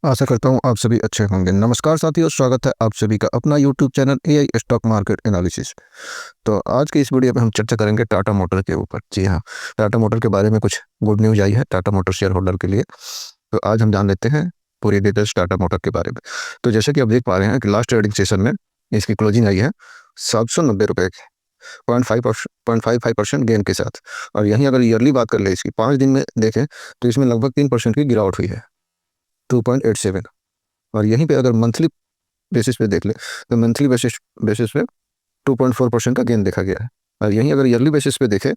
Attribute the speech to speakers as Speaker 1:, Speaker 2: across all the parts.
Speaker 1: आशा करता हूँ आप सभी अच्छे होंगे। नमस्कार साथियों, स्वागत है आप सभी का अपना YouTube channel AI stock market analysis. तो आज की इस वीडियो में हम चर्चा करेंगे टाटा मोटर के ऊपर। जी हाँ, टाटा मोटर के बारे में कुछ गुड न्यूज़ आई है टाटा मोटर शेयर होल्डर के लिए। तो आज हम जान लेते हैं पूरी डिटेल्स टाटा मोटर के बारे में। तो जैसे कि आप देख पा रहे हैं कि लास्ट ट्रेडिंग सेशन में इसकी क्लोजिंग आई है 790 रुपये की, 0.55% गेन के साथ। और यहीं अगर ईयरली बात कर ले इसकी 5 दिन में देखें तो इसमें लगभग 3% की गिरावट हुई है, 2.87। और यहीं पे अगर मंथली बेसिस पे देख ले तो मंथली बेसिस पे 2.4% का गेन देखा गया है। और यहीं अगर ईयरली बेसिस पे देखें,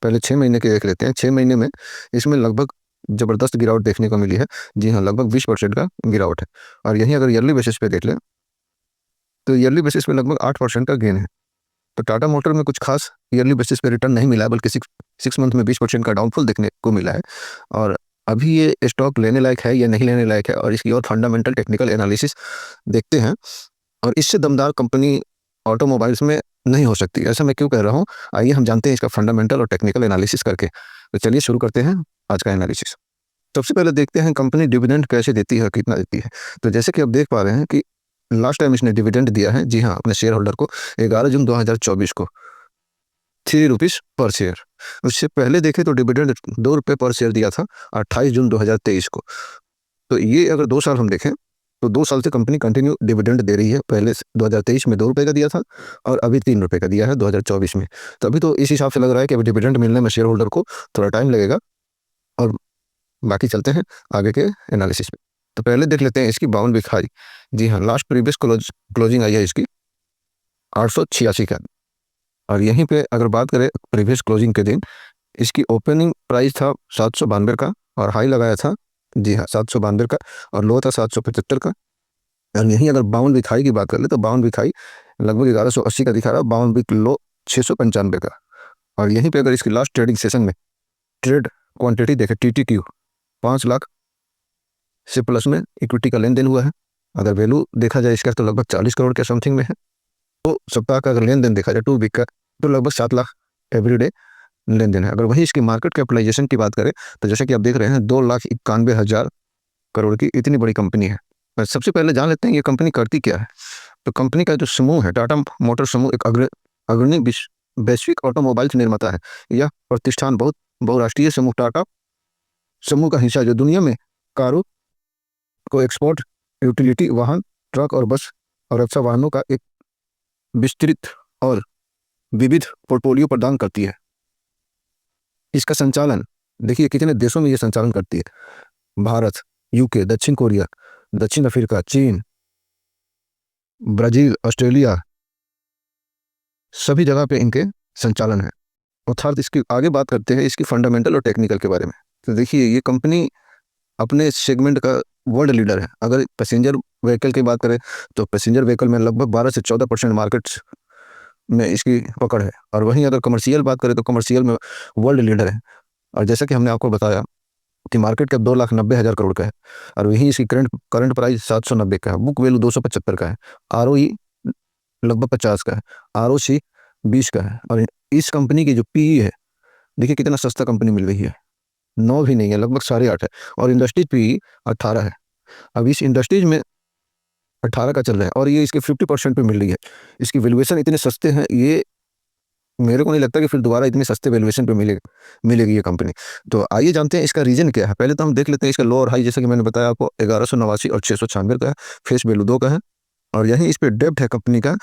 Speaker 1: पहले 6 महीने के देख लेते हैं। 6 महीने में इसमें लगभग ज़बरदस्त गिरावट देखने को मिली है। जी हाँ, लगभग 20% का गिरावट है। और यहीं अगर ईयरली बेसिस पे देख लें तो ईयरली बेसिस पे लगभग 8% का गेन है। तो टाटा मोटर में कुछ खास ईयरली बेसिस पे रिटर्न नहीं मिला है, बल्कि 6 मंथ में 20% का डाउनफॉल देखने को मिला है। और अभी ये स्टॉक लेने लायक है या नहीं लेने लायक है, और इसकी और फंडामेंटल टेक्निकल एनालिसिस देखते हैं। और इससे दमदार कंपनी ऑटोमोबाइल्स में नहीं हो सकती। ऐसा मैं क्यों कह रहा हूँ, आइए हम जानते हैं इसका फंडामेंटल और टेक्निकल एनालिसिस करके। तो चलिए शुरू करते हैं आज का एनालिसिस। सबसे पहले देखते हैं कंपनी डिविडेंड कैसे देती है, कितना देती है। तो जैसे कि आप देख पा रहे हैं कि लास्ट टाइम इसने डिविडेंड दिया है, जी हाँ, अपने शेयर होल्डर को 11 जून 2024 को 3 रुपीज़ पर शेयर। उससे पहले देखें तो डिविडेंड 2 रुपये पर शेयर दिया था 28 जून 2023 को। तो ये अगर 2 साल हम देखें तो 2 साल से कंपनी कंटिन्यू डिविडेंड दे रही है। पहले 2023 में 2 रुपये का दिया था और अभी 3 रुपये का दिया है 2024 में। तो अभी तो इस हिसाब से लग रहा है कि अभी डिविडेंड मिलने में शेयर होल्डर को थोड़ा टाइम लगेगा। और बाकी चलते हैं आगे के एनालिसिस में। तो पहले देख लेते हैं इसकी बाउंड वीक हाई। जी हाँ, लास्ट प्रीवियस क्लोजिंग आई है इसकी 886 का। और यहीं पे अगर बात करें प्रीवियस क्लोजिंग के दिन, इसकी ओपनिंग प्राइस था 792 का और हाई लगाया था, जी हाँ, 792 का, और लो था 775 का। और यहीं अगर बाउंड वीक हाई की बात कर ले तो बाउंड वीक हाई लगभग 1180 का दिखा रहा है, बाउंड वीक लो 695 का। और यहीं पे अगर इसकी लास्ट ट्रेडिंग सेशन में ट्रेड क्वांटिटी देखें, TTQ 5 लाख से प्लस में इक्विटी का लेन देन हुआ है। अगर वैल्यू देखा जाए इसका तो लगभग 40 करोड़ के समथिंग में है। तो सप्ताह का अगर लेन देन देखा जाए 2 वीक का तो लगभग 7 लाख एवरीडे लेन देन है। अगर वही इसकी मार्केट कैपिटलाइजेशन की बात करें तो जैसे कि आप देख रहे हैं 2,91,000 करोड़ की इतनी बड़ी कंपनी है। सबसे पहले जान लेते हैं ये कंपनी करती क्या है। तो कंपनी का जो समूह है, टाटा मोटर समूह, एक अग्रणी वैश्विक ऑटोमोबाइल्स निर्माता है। यह प्रतिष्ठान बहुराष्ट्रीय समूह टाटा समूह का हिस्सा है, जो दुनिया में कारों को एक्सपोर्ट, यूटिलिटी वाहन, ट्रक और बस और रक्षा वाहनों का एक विस्तृत और विविध पोर्टफोलियो प्रदान करती है। इसका संचालन देखिए कितने देशों में ये संचालन करती है। भारत, यूके, दक्षिण कोरिया, दक्षिण अफ्रीका, चीन, ब्राजील, ऑस्ट्रेलिया, सभी जगह पे इनके संचालन है। अर्थात इसकी आगे बात करते हैं इसकी फंडामेंटल और टेक्निकल के बारे में। तो देखिए ये कंपनी अपने सेगमेंट का वर्ल्ड लीडर है। अगर पैसेंजर व्हीकल की बात करें तो पैसेंजर व्हीकल में लगभग 12 से 14% मार्केट्स में इसकी पकड़ है। और वहीं अगर कमर्शियल बात करें तो कमर्शियल में वर्ल्ड लीडर है। और जैसा कि हमने आपको बताया कि मार्केट कैप 2,90,000 करोड़ का है और वहीं इसकी करंट प्राइस 790 का है, बुक वैल्यू 275 का है, ROE लगभग 50 का है, ROC 20 का है। और इस कंपनी की जो PE है, देखिए कितना सस्ता कंपनी मिल रही है, 9 भी नहीं है, लगभग 8.5 है। और इंडस्ट्रीज PE 18 है। अब इस इंडस्ट्रीज में 18 का चल रहा है और ये इसके 50% पे मिल रही है। इसकी वैल्यूएशन इतने सस्ते हैं, ये मेरे को नहीं लगता कि फिर दोबारा इतने सस्ते वैल्यूएशन पे मिलेगी ये कंपनी। तो आइए जानते हैं इसका रीजन क्या है। पहले तो हम देख लेते हैं इसका लो और हाई। जैसा कि मैंने बताया आपको, 1189 और 696 का है, फेस वैल्यू 2 का है। और यहीं इस पे डेब्ट है कंपनी का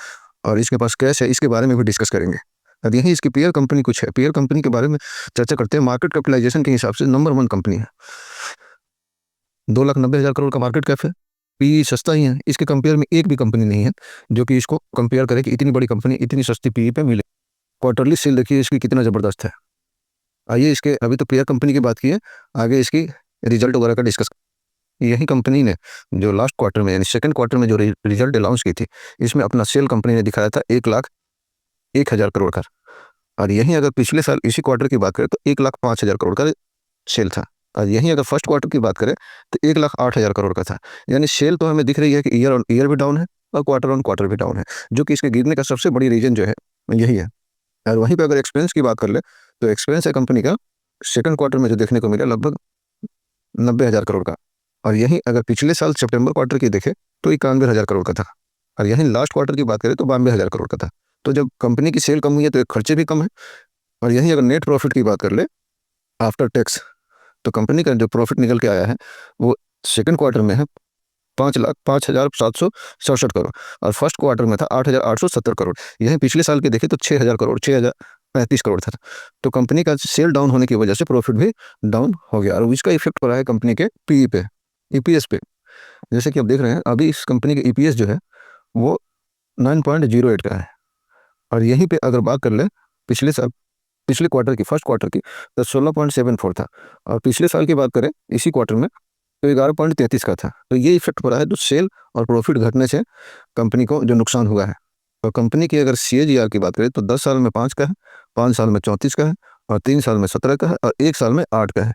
Speaker 1: और इसके पास कैश है, इसके बारे में भी डिस्कस करेंगे। अब यहीं इसकी पीयर कंपनी कुछ है, पीयर कंपनी के बारे में चर्चा करते हैं। मार्केट कैपिटलाइजेशन के हिसाब से नंबर 1 कंपनी है, 2,90,000 करोड़ का मार्केट कैप है। PE सस्ता ही है, इसके कंपेयर में एक भी कंपनी नहीं है जो कि इसको कंपेयर करे कि इतनी बड़ी कंपनी इतनी सस्ती PE पे मिले। क्वार्टरली सेल देखिए इसकी कितना ज़बरदस्त है। आइए इसके, अभी तो पेयर कंपनी की बात की है, आगे इसकी रिजल्ट वगैरह का डिस्कस। यही कंपनी ने जो लास्ट क्वार्टर में यानी सेकंड क्वार्टर में जो रिजल्ट अनाउंस की थी, इसमें अपना सेल कंपनी ने दिखाया था 1,01,000 करोड़ का। और यहीं अगर पिछले साल इसी क्वार्टर की बात करें तो 1,05,000 करोड़ का सेल था। और यहीं अगर फर्स्ट क्वार्टर की बात करें तो 1,08,000 करोड़ का था। यानी सेल तो हमें दिख रही है कि ईयर ऑन ईयर भी डाउन है और क्वार्टर ऑन क्वार्टर भी डाउन है, जो कि इसके गिरने का सबसे बड़ी रीजन जो है यही है। और वहीं पे अगर एक्सपेंस की बात कर ले तो एक्सपेंस है कंपनी का सेकंड क्वार्टर में जो देखने को मिला लगभग 90,000 करोड़ का। और यहीं अगर पिछले साल सितंबर क्वार्टर की देखें तो 91,000 करोड़ का था, और यहीं लास्ट क्वार्टर की बात करें तो 92,000 करोड़ का था। तो जब कंपनी की सेल कम हुई है तो एक खर्चे भी कम है। और यहीं अगर नेट प्रॉफिट की बात कर ले आफ्टर टैक्स, तो कंपनी का जो प्रॉफिट निकल के आया है वो सेकंड क्वार्टर में है 5,05,767 करोड़, और फर्स्ट क्वार्टर में था 8,870 करोड़। यही पिछले साल के देखें तो 6,000 करोड़, 6,035 करोड़ था। तो कंपनी का सेल डाउन होने की वजह से प्रॉफिट भी डाउन हो गया, और इसका इफेक्ट पड़ा है कंपनी के पीई पे, ईपीएस पे। जैसे कि आप देख रहे हैं अभी इस कंपनी के ईपीएस जो है वो 9.08 का है, और यहीं पे अगर बात कर ले पिछले क्वार्टर की, फर्स्ट क्वार्टर की, तो 16.74 था, और पिछले साल की बात करें इसी क्वार्टर में तो 11.33 का था। तो ये इफेक्ट पड़ा है, तो सेल और प्रॉफिट घटने से कंपनी को जो नुकसान हुआ है। और कंपनी की अगर सीएजीआर की बात करें तो 10 साल में 5 का है, 5 साल में 34 का है, और 3 साल में 17 का है, और 1 साल में 8 का है।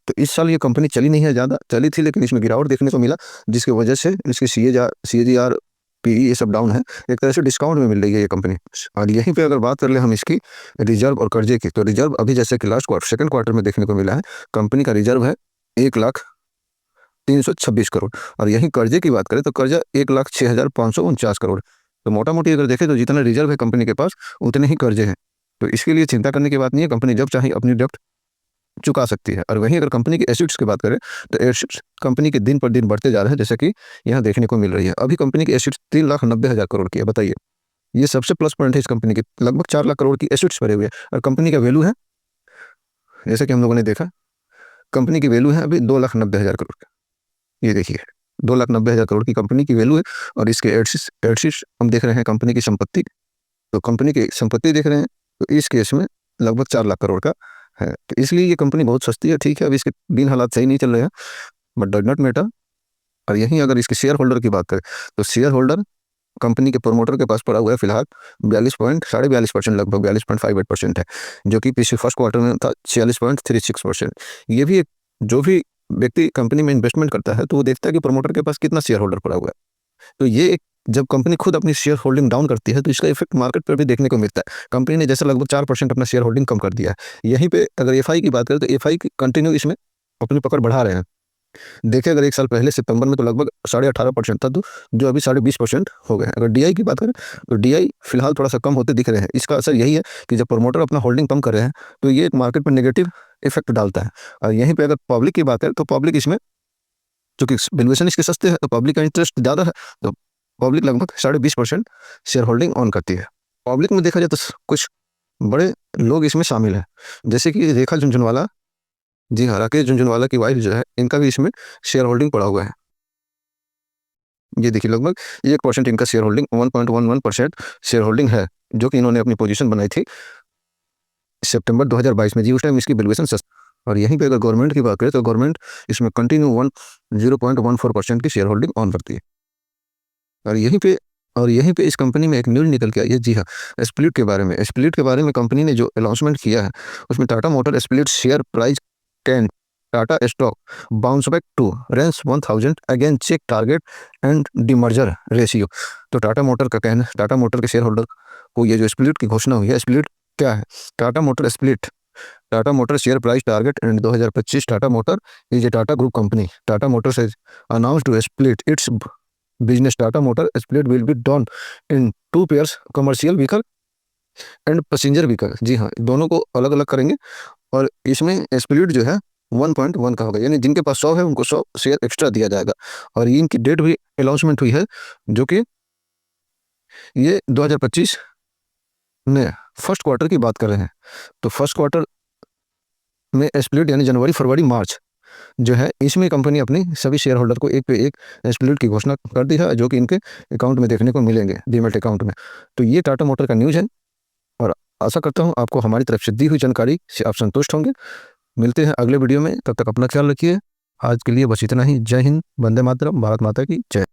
Speaker 1: तो इस साल ये कंपनी चली नहीं है, ज़्यादा चली थी लेकिन इसमें गिरावट देखने को मिला, जिसकी वजह से इसकी सीएजीआर पीई ये सब डाउन है। एक तरह से डिस्काउंट में मिल रही है ये कंपनी। और यहीं पे अगर बात कर ले हम इसकी रिजर्व और कर्जे की, तो रिजर्व अभी जैसे कि सेकंड क्वार्टर में देखने को मिला है, कंपनी का रिजर्व है 1,03,26 करोड़, और यहीं कर्जे की बात करें तो कर्जा 1,06,549 करोड़। तो मोटा मोटी अगर देखें तो जितना रिजर्व है कंपनी के पास उतने ही कर्जे हैं। तो इसके लिए चिंता करने की बात नहीं है, कंपनी जब चाहे अपनी डेब्ट चुका सकती है। और वहीं अगर कंपनी के एसेट्स की बात करें तो एसेट्स कंपनी के दिन पर दिन बढ़ते जा रहे हैं, जैसे कि यहाँ देखने को मिल रही है। अभी कंपनी के एसेट्स 3,90,000 करोड़ की है। बताइए, ये सबसे प्लस पॉइंट है इस कंपनी के। लगभग 4 लाख करोड़ की एसेट्स भरे हुए हैं, और कंपनी का वैल्यू है, जैसे कि हम लोगों ने देखा, कंपनी की वैल्यू है अभी 2,90,000 करोड़ का। ये देखिए 2,90,000 करोड़ की कंपनी की वैल्यू है, और इसके एसेट्स हम देख रहे हैं कंपनी की संपत्ति। तो कंपनी की संपत्ति देख रहे हैं तो इस केस में लगभग 4 लाख करोड़ का है। तो इसलिए ये कंपनी बहुत सस्ती है। ठीक है, अभी इसके दिन हालात सही नहीं चल रहे हैं, बट डज नॉट मैटर। और यहीं अगर इसके शेयर होल्डर की बात करें तो शेयर होल्डर कंपनी के प्रोमोटर के पास पड़ा हुआ है फिलहाल 42% लगभग 42.58% है, जो कि पिछले फर्स्ट क्वार्टर में था 46.36%। ये भी जो भी व्यक्ति कंपनी में इन्वेस्टमेंट करता है तो वो देखता है कि प्रोमोटर के पास कितना शेयर होल्डर पड़ा हुआ है। तो ये जब कंपनी खुद अपनी शेयर होल्डिंग डाउन करती है तो इसका इफेक्ट मार्केट पर भी देखने को मिलता है। कंपनी ने जैसे लगभग 4% अपना शेयर होल्डिंग कम कर दिया है। यहीं पे अगर एफआई की बात करें तो एफआई कंटिन्यू इसमें अपनी पकड़ बढ़ा रहे हैं। देखिए अगर एक साल पहले सितंबर में तो लगभग 18.5% था, तो जो अभी 20% हो गए हैं। अगर डीआई की बात करें तो डीआई फिलहाल थोड़ा सा कम होते दिख रहे हैं। इसका असर यही है कि जब प्रमोटर अपना होल्डिंग कम कर रहे हैं तो ये मार्केट पर नेगेटिव इफेक्ट डालता है। और यहीं पर अगर पब्लिक की बात करें तो पब्लिक इसमें, चूंकि वैल्यूएशन इसके सस्ते हैं तो पब्लिक का इंटरेस्ट ज़्यादा है, तो पब्लिक लगभग 20% शेयर होल्डिंग ऑन करती है। पब्लिक में देखा जाए तो कुछ बड़े लोग इसमें शामिल हैं, जैसे कि रेखा झुनझुनवाला, जी हाँ, राकेश झुनझुनवाला की वाइफ जो है, इनका भी इसमें शेयर होल्डिंग पड़ा हुआ है। ये देखिए लगभग 1% इनका शेयर होल्डिंग 1.11% शेयर होल्डिंग है, जो कि इन्होंने अपनी पोजीशन बनाई थी सितंबर 2022 में। जी उस टाइम इसकी वैल्यूएशन सस्ती। और यहीं पे अगर गवर्नमेंट की बात करें तो गवर्नमेंट इसमें कंटिन्यू 0.14% की शेयर होल्डिंग ऑन करती है। और यहीं पे इस कंपनी में एक न्यूज़ निकल के आई है, जी हाँ, स्प्लिट के बारे में। स्प्लिट के बारे में कंपनी ने जो अनाउंसमेंट किया है उसमें Tata motor split share price can Tata stock bounce back to range 1000 again check target and demerger ratio. तो टाटा मोटर का कहना, टाटा मोटर के शेयर होल्डर को ये जो स्प्लिट की घोषणा हुई है, स्प्लिट क्या है? Tata motor split, Tata motor share price target and 2025। Tata motor is a Tata group company. Tata Motors has announced to split its business. Tata Motor split will be done in 2 pairs, commercial vehicle and passenger vehicle। जी हाँ, दोनों को अलग अलग करेंगे, और इसमें split जो है 1.1 का होगा, यानी जिनके पास 100 है उनको 100 शेयर एक्स्ट्रा दिया जाएगा। और इनकी डेट भी अनाउंसमेंट हुई है, जो कि ये 2025 में फर्स्ट क्वार्टर की बात कर रहे हैं। तो फर्स्ट क्वार्टर में स्प्लिट यानी जनवरी, फरवरी, मार्च जो है, इसमें कंपनी अपनी सभी शेयर होल्डर को एक पे एक स्प्लिट की घोषणा कर दी है, जो कि इनके अकाउंट में देखने को मिलेंगे, डीमैट अकाउंट में। तो ये टाटा मोटर का न्यूज़ है, और आशा करता हूँ आपको हमारी तरफ से दी हुई जानकारी से आप संतुष्ट होंगे। मिलते हैं अगले वीडियो में, तब तक अपना ख्याल रखिए। आज के लिए बस इतना ही। जय हिंद, वंदे मातरम, भारत माता की जय।